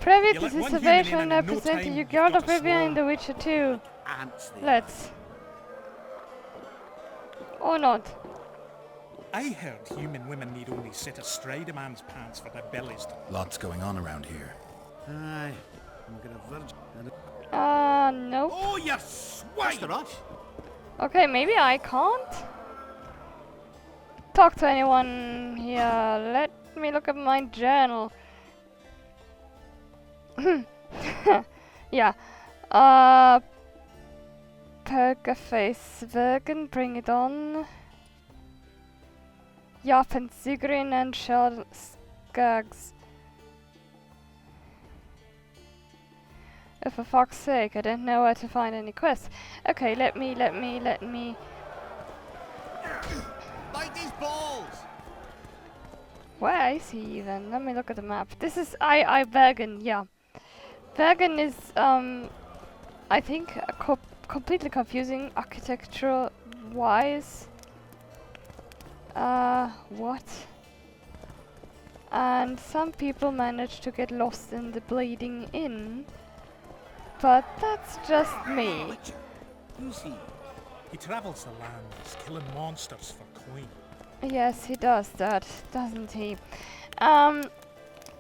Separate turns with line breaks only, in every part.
Privy
You
to
let
the
one
salvation
human in
and
no
represented
time,
you
you've
Geralt
got
of
to
Rivia in
swarm.
The Witcher 2.
Ants they
Let's. Or not.
I heard human women need only sit astride a man's pants for their bellies to...
Lots going on around here.
Aye. I'm gonna virgin.
Nope.
Oh, you swine! What's the rush?
Okay, maybe I can't talk to anyone here. Let me look at my journal. Yeah. Pokerface Vergen, bring it on. Yap and Sigrin and Shell Skags. Oh, for fuck's sake, I don't know where to find any quests. Okay, let me.
Bite these balls!
Where is he even? Let me look at the map. This is Bergen, yeah. Bergen is, I think, completely confusing architecture-wise. What? And some people manage to get lost in the Bleeding Inn. But that's just me.
Who's he?
He travels the lands, killing monsters for coin.
Yes, he does that, doesn't he?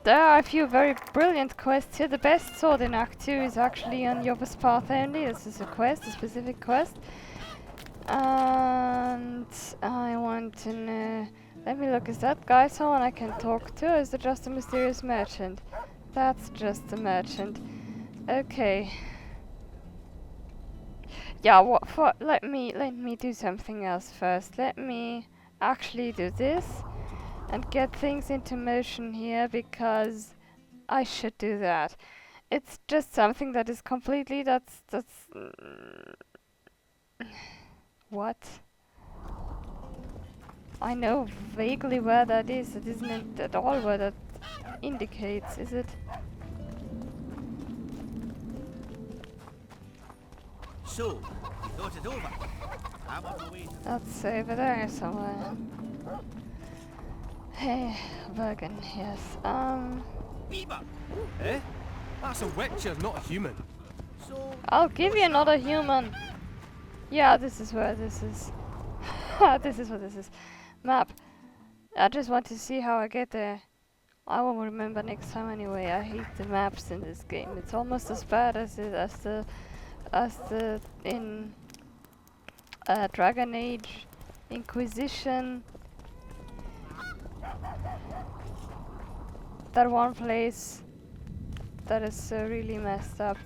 There are a few very brilliant quests here. The best sword in Act 2 is actually on Iorveth's path only. This is a quest, a specific quest. And I want to know... Let me look, is that guy someone I can talk to, or is it just a mysterious merchant? That's just a merchant. Okay. Yeah, what for? Let me do something else first. Let me actually do this and get things into motion here, because I should do that. It's just something that is completely what? I know vaguely where that is. It isn't at all where that indicates, is it?
So, you thought it over? I'm on the way.
That's over there somewhere. Hey, Bergen, yes.
Beaver!
Eh? That's a witcher, not a human.
So,
I'll give you another human. Yeah, this is where this is. This is what this is. Map. I just want to see how I get there. I won't remember next time anyway. I hate the maps in this game. It's almost as bad as the in Dragon Age Inquisition. That one place that is really messed up.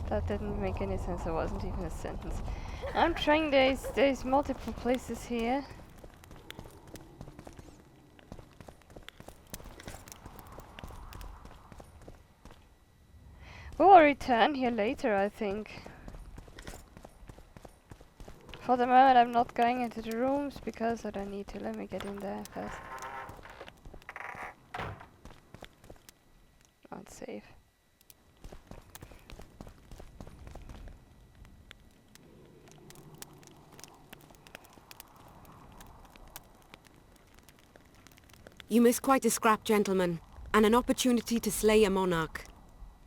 That didn't make any sense. It wasn't even a sentence. I'm trying. There's multiple places here. We'll return here later, I think. For the moment, I'm not going into the rooms because I don't need to. Let me get in there first. Not safe.
You missed quite a scrap, gentlemen, and an opportunity to slay a monarch.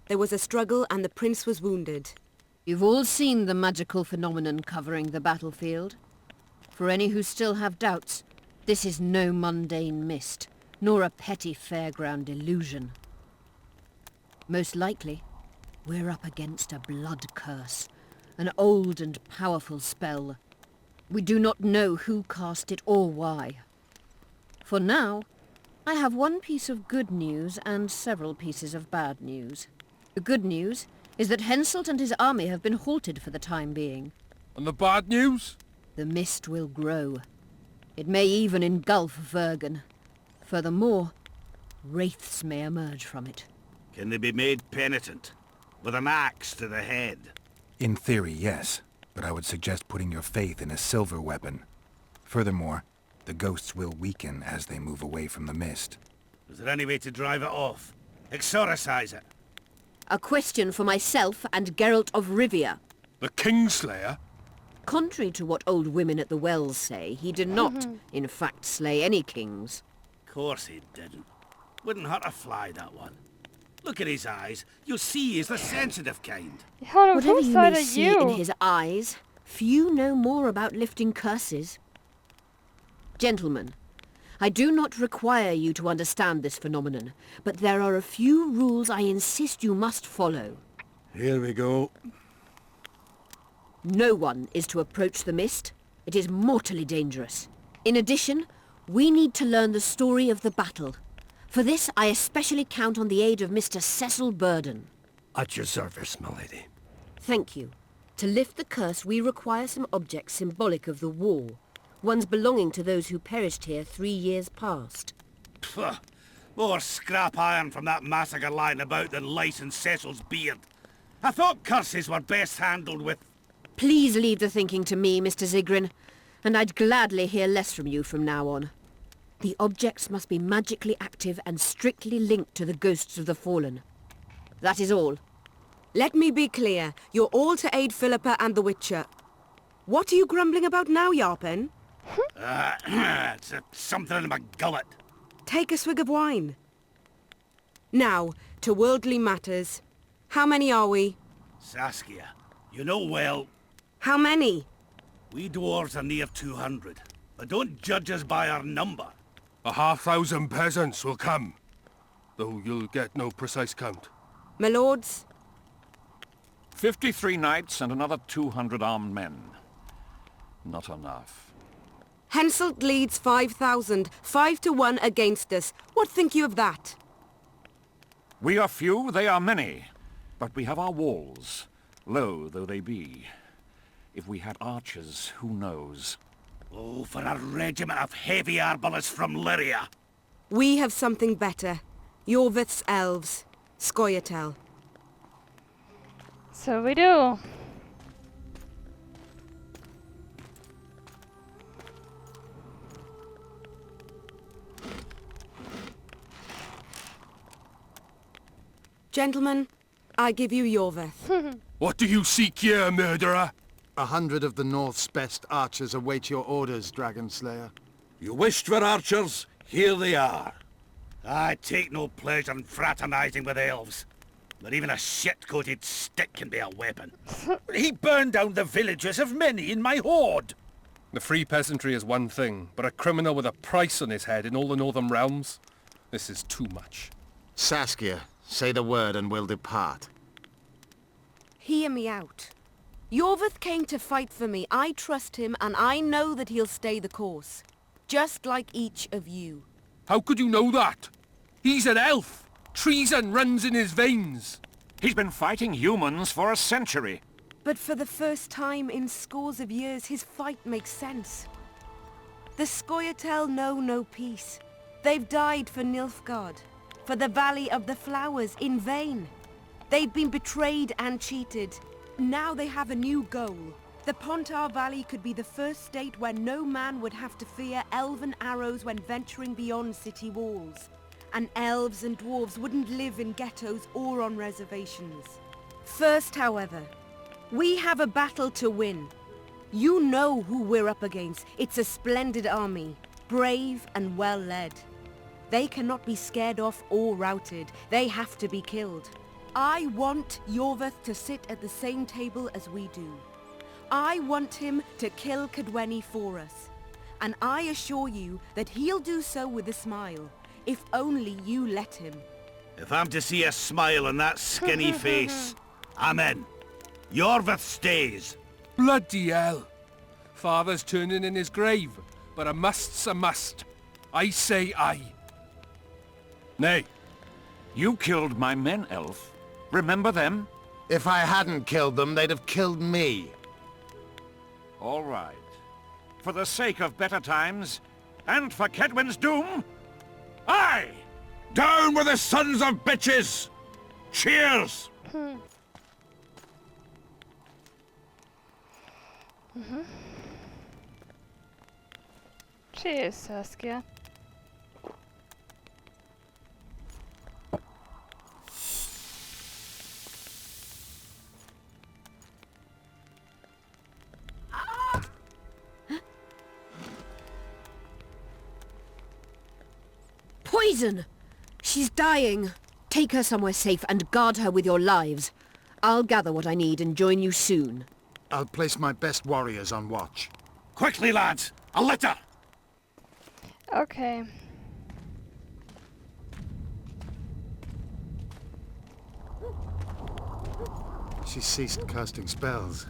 There was a struggle and the prince was wounded.
You've all seen the magical phenomenon covering the battlefield. For any who still have doubts, this is no mundane mist, nor a petty fairground illusion. Most likely, we're up against a blood curse, an old and powerful spell. We do not know who cast it or why. For now, I have one piece of good news and several pieces of bad news. The good news is that Henselt and his army have been halted for the time being.
And the bad news?
The mist will grow. It may even engulf Vergen. Furthermore, wraiths may emerge from it.
can they be made penitent? With an axe to the head?
In theory, yes. But I would suggest putting your faith in a silver weapon. Furthermore, the ghosts will weaken as they move away from the mist.
Is there any way to drive it off? Exorcise it?
A question for myself and Geralt of Rivia.
The Kingslayer?
Contrary to what old women at the wells say, he did not, in fact, slay any kings.
Course he didn't. Wouldn't hurt a fly, that one. Look at his eyes. You'll see he's the sensitive kind.
Hold on,
Whatever
whose
you
side
may
are
see in
you?
his eyes, few know more about lifting curses. Gentlemen, I do not require you to understand this phenomenon, but there are a few rules I insist you must follow.
Here we go.
No one is to approach the mist. It is mortally dangerous. In addition, we need to learn the story of the battle. For this, I especially count on the aid of Mr. Cecil Burden.
At your service, my lady.
Thank you. To lift the curse, we require some objects symbolic of the war. Ones belonging to those who perished here 3 years past.
Pfft. More scrap iron from that massacre lying about than lice in Cecil's beard. I thought curses were best handled with...
Please leave the thinking to me, Mr. Zigrin, and I'd gladly hear less from you from now on. The objects must be magically active and strictly linked to the ghosts of the fallen. That is all.
Let me be clear. You're all to aid Philippa and the Witcher. What are you grumbling about now, Yarpen?
It's something in my gullet.
Take a swig of wine. Now, to worldly matters. How many are we?
Saskia, you know well,
How many?
we dwarves are near 200. But don't judge us by our number.
1,000 peasants will come, though you'll get no precise count.
My lords?
53 knights and another 200 armed men. Not enough.
Henselt leads 5,000, 5 to 1 against us. What think you of that?
We are few, they are many. But we have our walls, low though they be. If we had archers, who knows?
Oh, for a regiment of heavy arbalists from Lyria.
We have something better. Iorveth's elves. Scioa'tael.
So we do.
Gentlemen, I give you Iorveth.
What do you seek here, murderer?
100 of the North's best archers await your orders, Dragon Slayer.
You wished for archers? Here they are.
I take no pleasure in fraternizing with elves. But even a shit-coated stick can be a weapon.
He burned down the villages of many in my horde.
The free peasantry is one thing, but a criminal with a price on his head in all the northern realms? This is too much.
Saskia, say the word and we'll depart.
Hear me out. Iorveth came to fight for me. I trust him, and I know that he'll stay the course. Just like each of you.
How could you know that? He's an elf! Treason runs in his veins!
He's been fighting humans for a century.
But for the first time in scores of years, his fight makes sense. The scioa'tael know no peace. They've died for Nilfgaard, for the Valley of the Flowers, in vain. They've been betrayed and cheated. Now they have a new goal. The Pontar Valley could be the first state where no man would have to fear elven arrows when venturing beyond city walls. And elves and dwarves wouldn't live in ghettos or on reservations. First, however, we have a battle to win. You know who we're up against. It's a splendid army, brave and well led. They cannot be scared off or routed. They have to be killed. I want Iorveth to sit at the same table as we do. I want him to kill Cadwenny for us. And I assure you that he'll do so with a smile, if only you let him.
If I'm to see a smile on that skinny face, I'm in. Iorveth stays.
Bloody hell! Father's turning in his grave, but a must's a must. I say aye. Nay.
You killed my men, elf. Remember them?
If I hadn't killed them, they'd have killed me.
All right. For the sake of better times, and for Kedwin's doom, aye!
Down with the sons of bitches! Cheers!
Cheers, Saskia.
Poison! She's dying. Take her somewhere safe and guard her with your lives. I'll gather what I need and join you soon.
I'll place my best warriors on watch.
Quickly, lads! A litter!
Okay.
She ceased casting spells.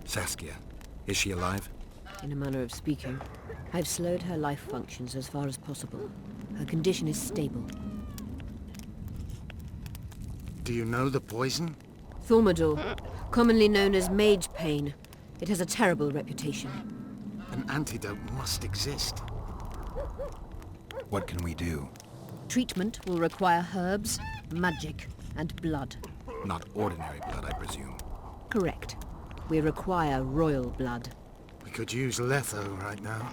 Saskia, is she alive?
In a manner of speaking, I've slowed her life functions as far as possible. Her condition is stable.
Do you know the poison?
Thaumadour, commonly known as mage pain. It has a terrible reputation.
An antidote must exist.
What can we do?
Treatment will require herbs, magic, and blood.
Not ordinary blood, I presume.
Correct. We require royal blood.
We could use Letho right now.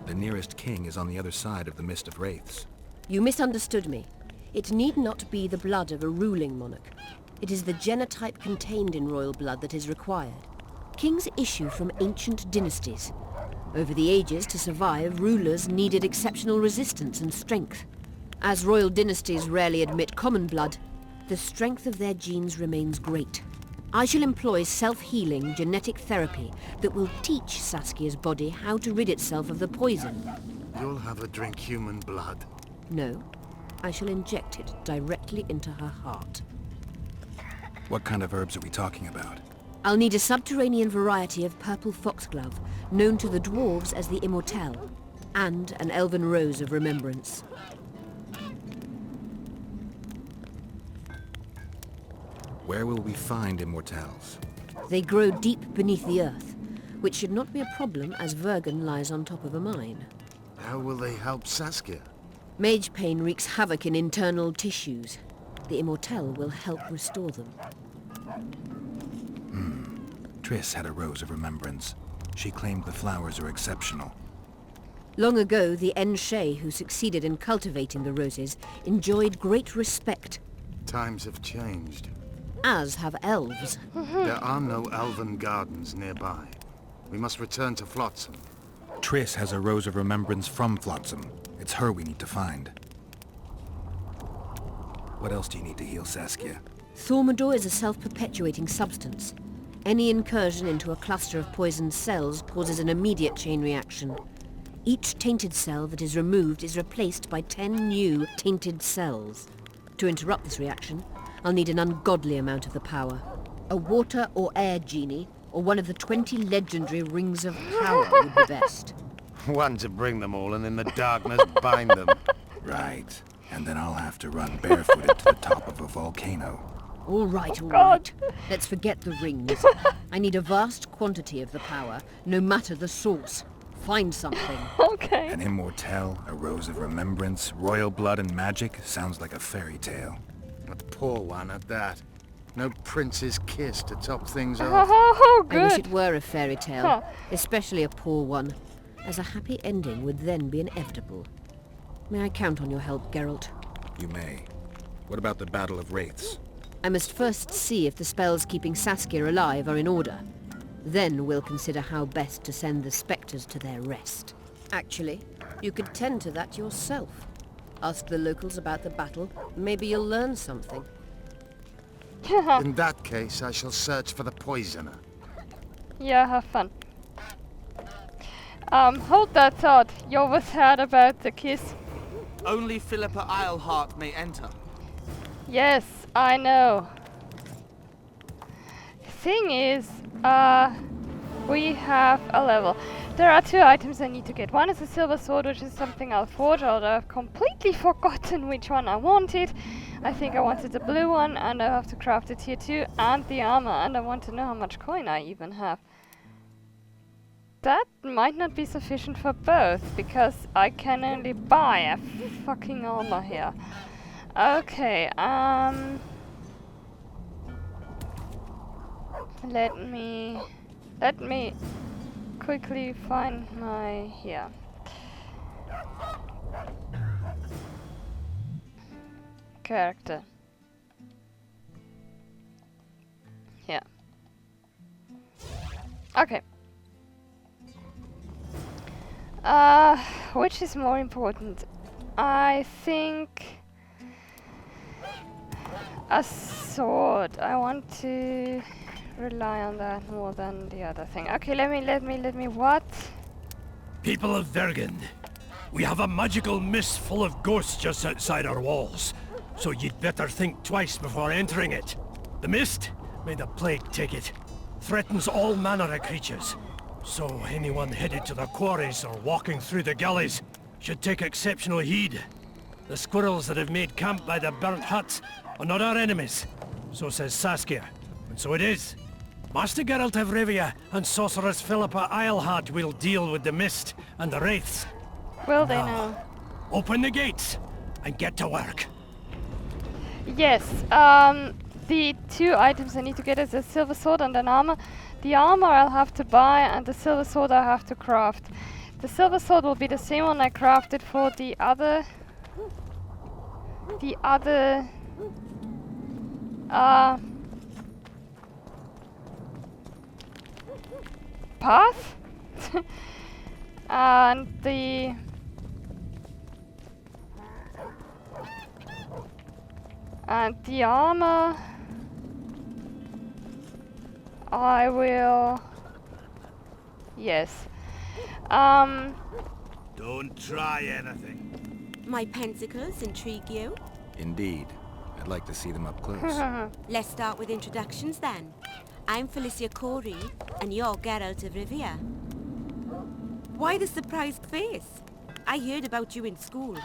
The nearest king is on the other side of the Mist of Wraiths.
You misunderstood me. It need not be the blood of a ruling monarch. It is the genotype contained in royal blood that is required. Kings issue from ancient dynasties. Over the ages, to survive, rulers needed exceptional resistance and strength. As royal dynasties rarely admit common blood, the strength of their genes remains great. I shall employ self-healing genetic therapy that will teach Saskia's body how to rid itself of the poison.
You'll have her drink human blood.
No, I shall inject it directly into her heart.
What kind of herbs are we talking about?
I'll need a subterranean variety of purple foxglove, known to the dwarves as the Immortelle, and an elven rose of remembrance.
Where will we find immortelles?
They grow deep beneath the earth, which should not be a problem as Vergen lies on top of a mine.
How will they help Saskia?
Mage pain wreaks havoc in internal tissues. The Immortelle will help restore them.
Triss had a rose of remembrance. She claimed the flowers are exceptional.
Long ago, the Enshe who succeeded in cultivating the roses enjoyed great respect,
Times have changed.
as have elves.
There are no elven gardens nearby. We must return to Flotsam.
Triss has a rose of remembrance from Flotsam. It's her we need to find. What else do you need to heal Saskia?
Thaumadour is a self-perpetuating substance. Any incursion into a cluster of poisoned cells causes an immediate chain reaction. Each tainted cell that is removed is replaced by 10 new tainted cells. To interrupt this reaction, I'll need an ungodly amount of the power. A water or air genie, or one of the 20 legendary rings of power would be best.
One to bring them all and in the darkness bind them.
Right. And then I'll have to run barefooted to the top of a volcano.
All right, all right. Let's forget the rings. I need a vast quantity of the power, no matter the source. Find something.
Okay.
An immortelle, a rose of remembrance, royal blood and magic. Sounds like a fairy tale.
A poor one at that. No prince's kiss to top things off.
Oh,
I wish it
good.
were a fairy tale, especially a poor one, as a happy ending would then be inevitable. May I count on your help, Geralt?
You may. What about the Battle of Wraiths?
I must first see if the spells keeping Saskia alive are in order. Then we'll consider how best to send the spectres to their rest. Actually, you could tend to that yourself. Ask the locals about the battle. Maybe you'll learn something.
In that case, I shall search for the poisoner.
Yeah, have fun. Hold that thought. Iorveth heard about the kiss.
Only Philippa Eilhart may enter.
Yes, I know. Thing is, we have a level. There are 2 items I need to get. One is a silver sword, which is something I'll forge, although I've completely forgotten which one I wanted. I think I wanted the blue one, and I have to craft it here too, and the armor, and I want to know how much coin I even have. That might not be sufficient for both, because I can only buy a fucking armor here. Okay, let me quickly find my here. Character. Yeah. Okay. Which is more important? I think a sword. I want to rely on that more than the other thing. Okay, let me. What?
People of Vergen, we have a magical mist full of ghosts just outside our walls, so you'd better think twice before entering it. The mist, may the plague take it, threatens all manner of creatures, so anyone headed to the quarries or walking through the gullies should take exceptional heed. The squirrels that have made camp by the burnt huts are not our enemies, so says Saskia, and so it is. Master Geralt of Rivia and Sorceress Philippa Eilhart will deal with the mist and the wraiths.
Will they know?
Open the gates and get to work.
Yes, the 2 items I need to get is a silver sword and an armor. The armor I'll have to buy and the silver sword I have to craft. The silver sword will be the same one I crafted for the other path. And the armor I will... Yes.
Don't try anything.
My pensacles intrigue you?
Indeed. I'd like to see them up close.
Let's start with introductions then. I'm Felicia Corey, and you're Geralt of Rivia. Why the surprised face? I heard about you in school.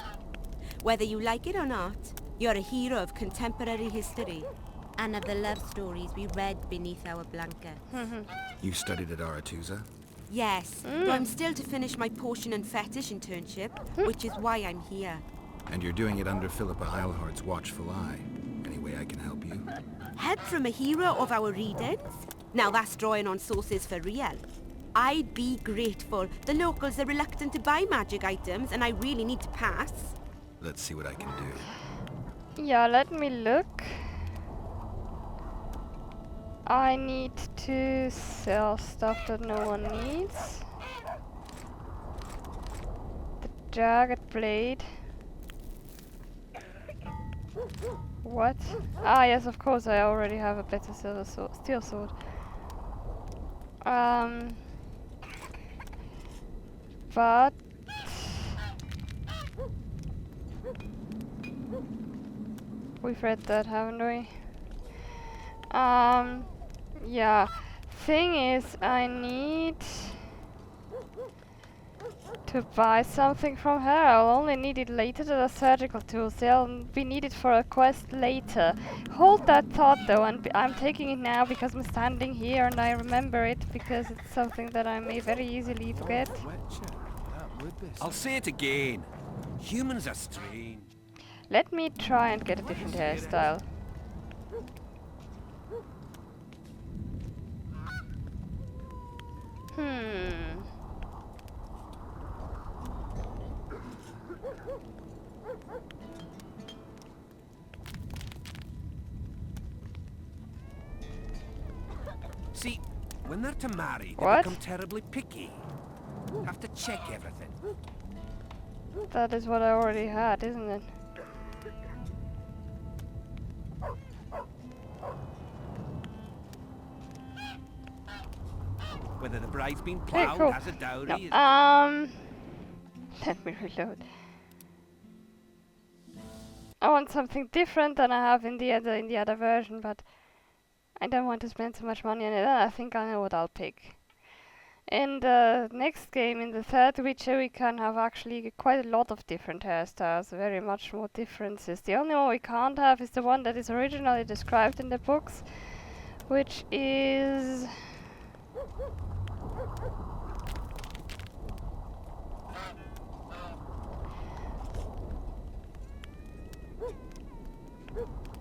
Whether you like it or not, you're a hero of contemporary history, and of the love stories we read beneath our blankets.
You studied at Aretusa?
Yes, though I'm still to finish my potion and fetish internship, which is why I'm here.
And you're doing it under Philippa Eilhart's watchful eye. Any way I can help you?
Help from a hero of our readings? Now that's drawing on sources for real. I'd be grateful. The locals are reluctant to buy magic items, and I really need to pass.
Let's see what I can do.
Yeah, let me look. I need to sell stuff that no one needs. The jagged blade. What? Ah, yes, of course, I already have a better steel sword. But we've read that, haven't we? Yeah. Thing is, I need to buy something from her. I'll only need it later. The surgical tools, they'll be needed for a quest later. Hold that thought though, and I'm taking it now because I'm standing here and I remember it because it's something that I may very easily forget.
I'll say it again. Humans are strange.
Let me try and get a different hairstyle.
See, when they're to marry, they
What?
become terribly picky. Have to check everything.
That is what I already had, isn't it?
Whether the bride's been
Okay,
ploughed
cool.
as a dowry
No,
is...
let me reload. I want something different than I have in the other version, but I don't want to spend so much money on it. I think I know what I'll pick. In the next game, in the third Witcher, we can have actually quite a lot of different hairstyles, very much more differences. The only one we can't have is the one that is originally described in the books, which is...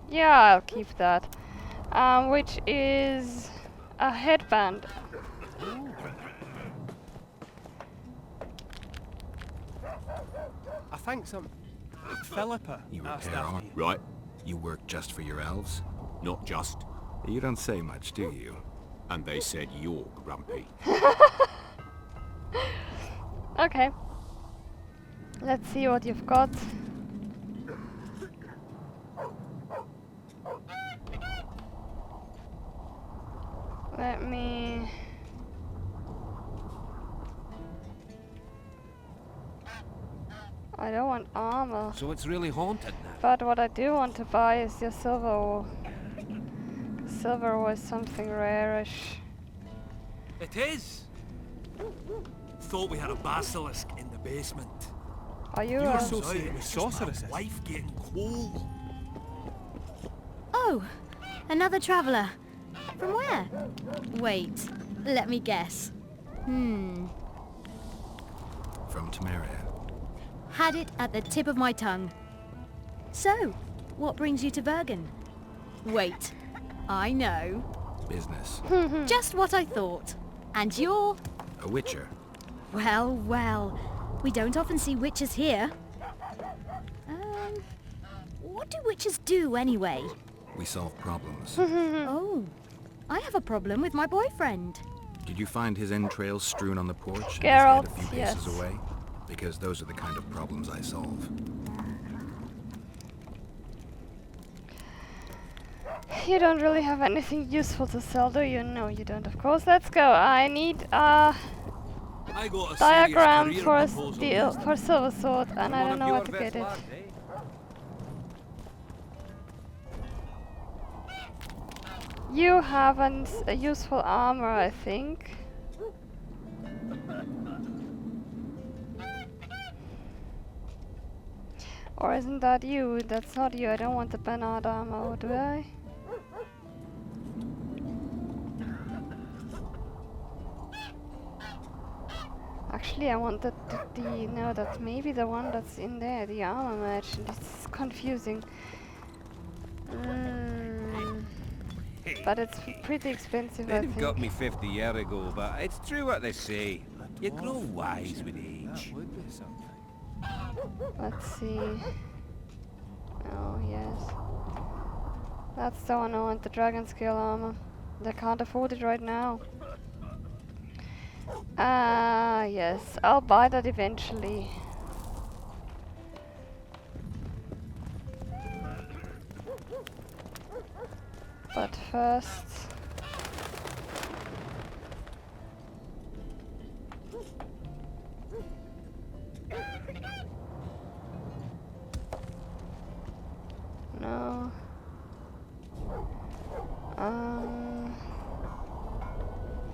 yeah, I'll keep that. Which is a headband.
I think some... Philippa
You
asked
repair
after
armor.
you.
Right. You work just for your elves?
Not just.
You don't say much, do you?
And they said you're grumpy.
Okay. Let's see what you've got. Let me... I don't want armor.
So it's really haunted now.
But what I do want to buy is your silver ore. Silver ore is something rarish.
It is. Thought we had a basilisk in the basement.
Are you
You're
a...
associated with sorceresses.
Wife getting cold.
Oh, another traveller. From where? Wait, let me guess.
From Temeria.
Had it at the tip of my tongue. So, what brings you to Bergen? Wait, I know.
Business.
Just what I thought. And you're...
A witcher.
Well, well. We don't often see witches here. What do witches do anyway?
We solve problems.
Oh, I have a problem with my boyfriend.
Did you find his entrails strewn on the porch and his
Geralt,
head a few
yes.
paces away? Because those are the kind of problems I solve.
You don't really have anything useful to sell, do you? No, you don't, of course. Let's go. I need a
I got a
diagram
serious
for a
career proposal.
steel, for silver sword, and I don't know where to get it. You have a useful armor, I think. Or isn't that you? That's not you. I don't want the Bernard armor, do I? Actually, I want no, that's maybe the one that's in there, the armor merchant. It's confusing. But it's pretty expensive, I
They'd have
think.
got me 50 years ago, but it's true what they say. You grow wise with age.
Let's see. Oh, yes. That's the one I want, the dragon scale armor. I can't afford it right now. Yes, I'll buy that eventually. But first... No.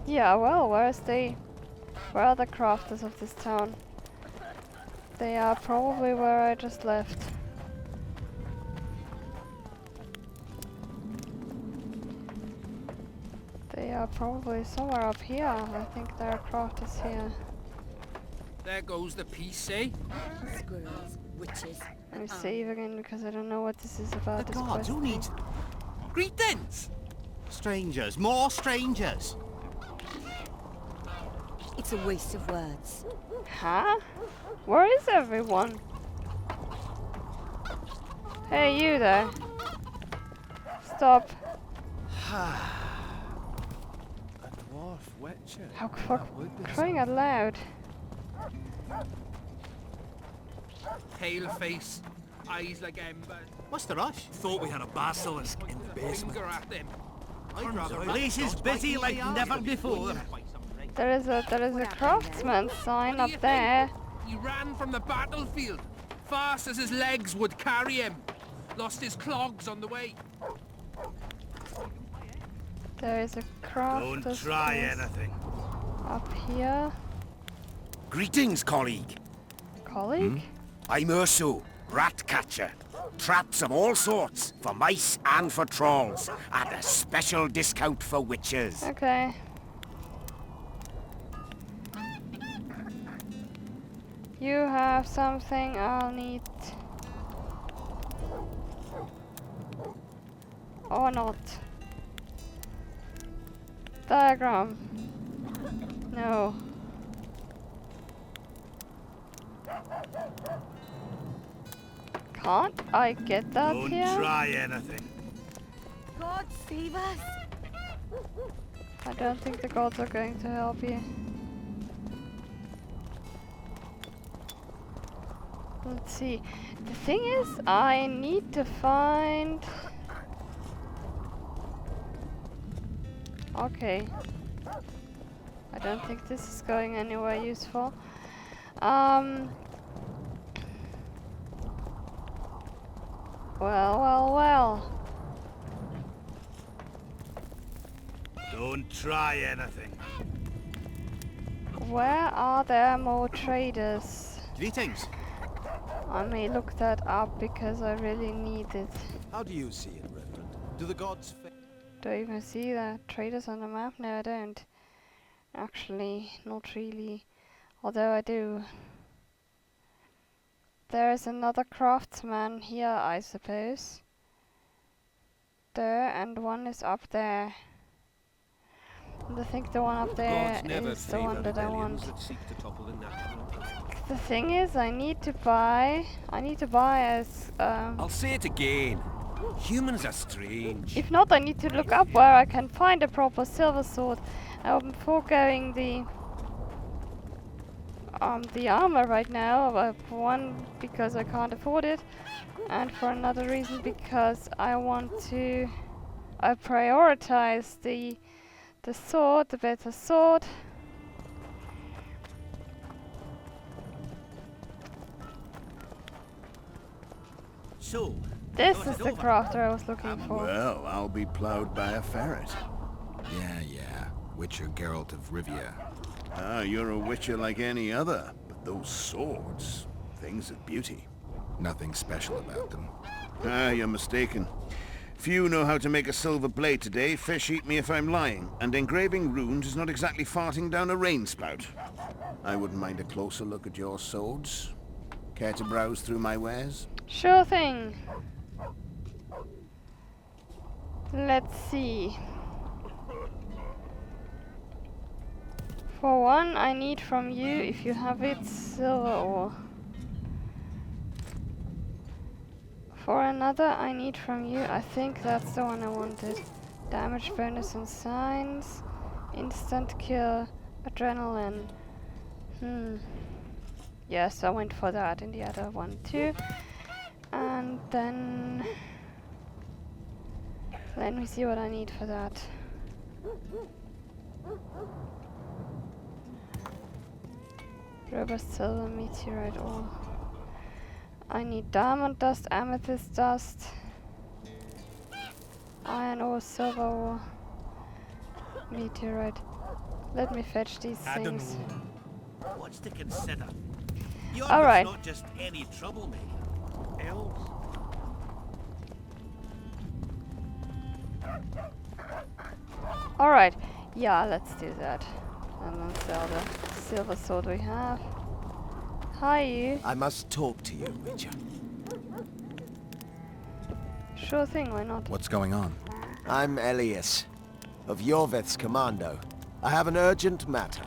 Yeah, well, where are the crafters of this town? They are probably where I just left. They are probably somewhere up here. I think there are crafters here.
There goes the piece, eh?
Squirrels, witches.
Let me save again because I don't know what this is about.
The
This
gods,
quest
who
thing.
needs... Greetings! Strangers, more strangers!
It's a waste of words.
Huh? Where is everyone? Hey, you there. Stop.
A dwarf witcher.
How crying out loud.
Pale face, eyes like ember.
What's the rush?
Thought we had a basilisk in the basement.
Finger at them.
Place is busy like never before.
There is a craftsman sign up there.
He ran from the battlefield, fast as his legs would carry him. Lost his clogs on the way.
There is a crafter's
Don't try
place
anything.
up here.
Greetings, colleague.
Colleague?
I'm Urso, rat catcher. Traps of all sorts, for mice and for trolls, at a special discount for witches.
Okay. You have something I'll need. Or not. Diagram. No. Can't I get that
Don't
here?
try anything.
God save us!
I don't think the gods are going to help you. Let's see. The thing is, I need to find... Okay. I don't think this is going anywhere useful. Well.
Don't try anything.
Where are there more traders?
Greetings.
I may look that up because I really need it.
How do you see it, Reverend? Do the gods...
Do I even see the traders on the map? No, I don't. Actually, not really. Although I do. There is another craftsman here, I suppose. There, and one is up there. And I think the one up there is the one that I want. The thing is, I need to buy as...
I'll say it again. Humans are strange.
If not, I need to look up where I can find a proper silver sword. I'm foregoing the armor right now. For one, because I can't afford it, and for another reason, because I want to prioritize the sword, the better sword.
So,
this is the crafter I was looking for.
Well, I'll be plowed by a ferret.
Yeah. Witcher Geralt of Rivia.
Ah, you're a witcher like any other, but those swords, things of beauty.
Nothing special about them.
Ah, you're mistaken. Few know how to make a silver blade today, fish eat me if I'm lying, and engraving runes is not exactly farting down a rain spout. I wouldn't mind a closer look at your swords. Care to browse through my wares?
Sure thing. Let's see. For one, I need from you, if you have it, silver ore. For another, I need from you, I think that's the one I wanted. Damage bonus and signs, instant kill, adrenaline. Yes, I went for that in the other one too. And then... let me see what I need for that. Robust silver meteorite ore. I need diamond dust, amethyst dust, iron ore, silver ore, meteorite. Let me fetch these things.
What's to consider?
All right.
Not just any troublemaker.
Elves?
All right. Yeah, let's do that. And then sell the silver sword we have. Hi, you.
I must talk to you, Witcher.
Sure thing, why not?
What's going on?
I'm ele'yas, of Iorveth's commando. I have an urgent matter.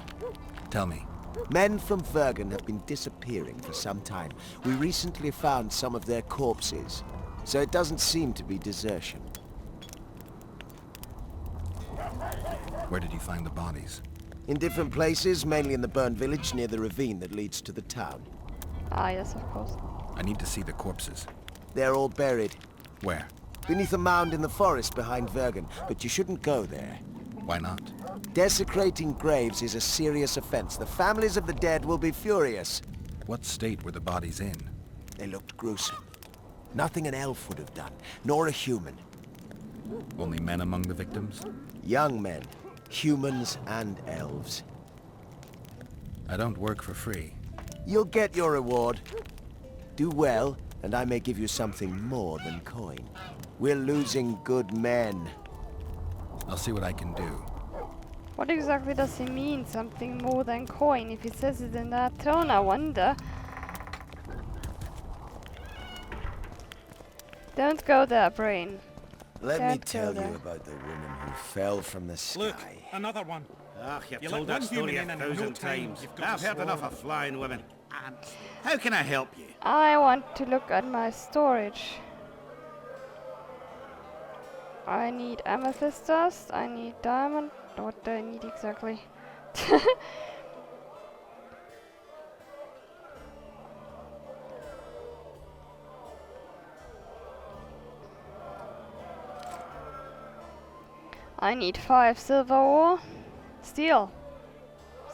Tell me.
Men from Vergen have been disappearing for some time. We recently found some of their corpses, so it doesn't seem to be desertion.
Where did you find the bodies?
In different places, mainly in the burned village near the ravine that leads to the town.
Ah, yes, of course.
I need to see the corpses.
They're all buried.
Where?
Beneath a mound in the forest behind Vergen, but you shouldn't go there.
Why not?
Desecrating graves is a serious offense. The families of the dead will be furious.
What state were the bodies in?
They looked gruesome. Nothing an elf would have done, nor a human.
Only men among the victims?
Young men. Humans and elves.
I don't work for free.
You'll get your reward. Do well, and I may give you something more than coin. We're losing good men.
I'll see what I can do.
What exactly does he mean, something more than coin? If he says it in that tone, I wonder. Don't go there, brain.
Let me
Don't
tell
go
you
there.
about the woman who fell from the sky.
Look, another one.
Ach, you've
You
told
let
that
one
story
human
a
in and no
thousand
time
times.
you've got
I've
to
heard enough
swarm.
of flying women. How can I help you?
I want to look at my storage. I need amethyst dust, I need diamond what do I need exactly? I need 5 silver ore. Steel.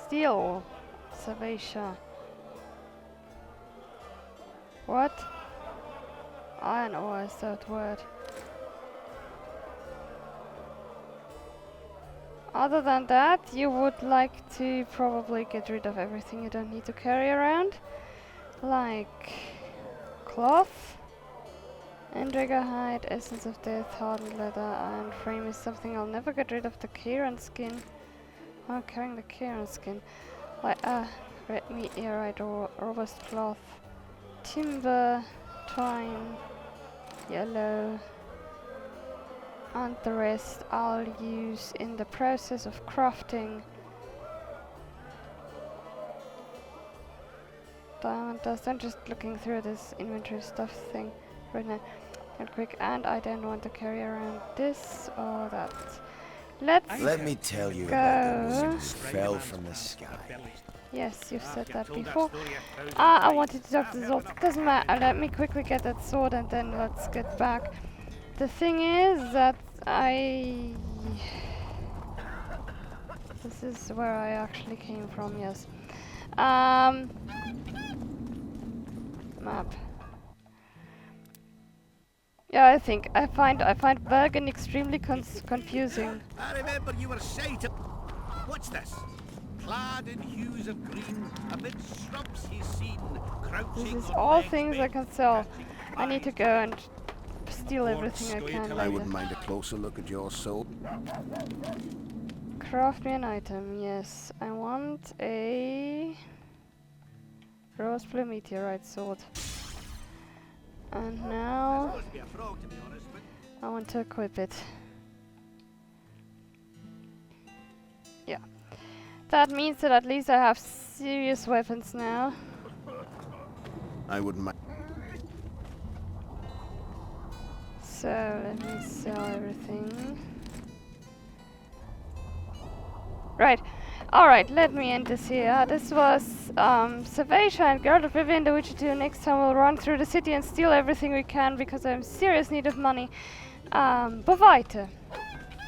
Steel ore. Salvation. What? Iron ore is that word. Other than that, you would like to probably get rid of everything you don't need to carry around. Like cloth. Endrigger hide, essence of death, hardened leather, iron frame is something I'll never get rid of. The Kieran skin. Oh, carrying the Kieran skin. Like, red meat, right, or robust cloth. Timber, twine, yellow. And the rest I'll use in the process of crafting. Diamond dust. I'm just looking through this inventory stuff thing right now. Real quick, and I don't want to carry around this or that.
Let me tell you about the wizard who fell from the sky.
Yes, you've said that before. I wanted to talk to the sword. Doesn't matter. Let me quickly get that sword and then let's get back. The thing is that this is where I actually came from, yes. Map. Yeah, I think I find Bergen extremely confusing.
I remember you were sighted. What's this? Clad in hues of green, amid shrubs he's seen, crouching.
This is all things I can sell. I need to go and steal everything I can.
I wouldn't mind a closer look at your soul.
Craft me an item, yes. I want a rose blue meteorite sword. And now I want to equip it. Yeah. That means that at least I have serious weapons now.
I wouldn't mind.
So let me sell everything. Right. Alright, let me end this here. This was Salvation and Geralt of Rivia in The Witcher 2. Next time we'll run through the city and steal everything we can because I'm in serious need of money. Weiter.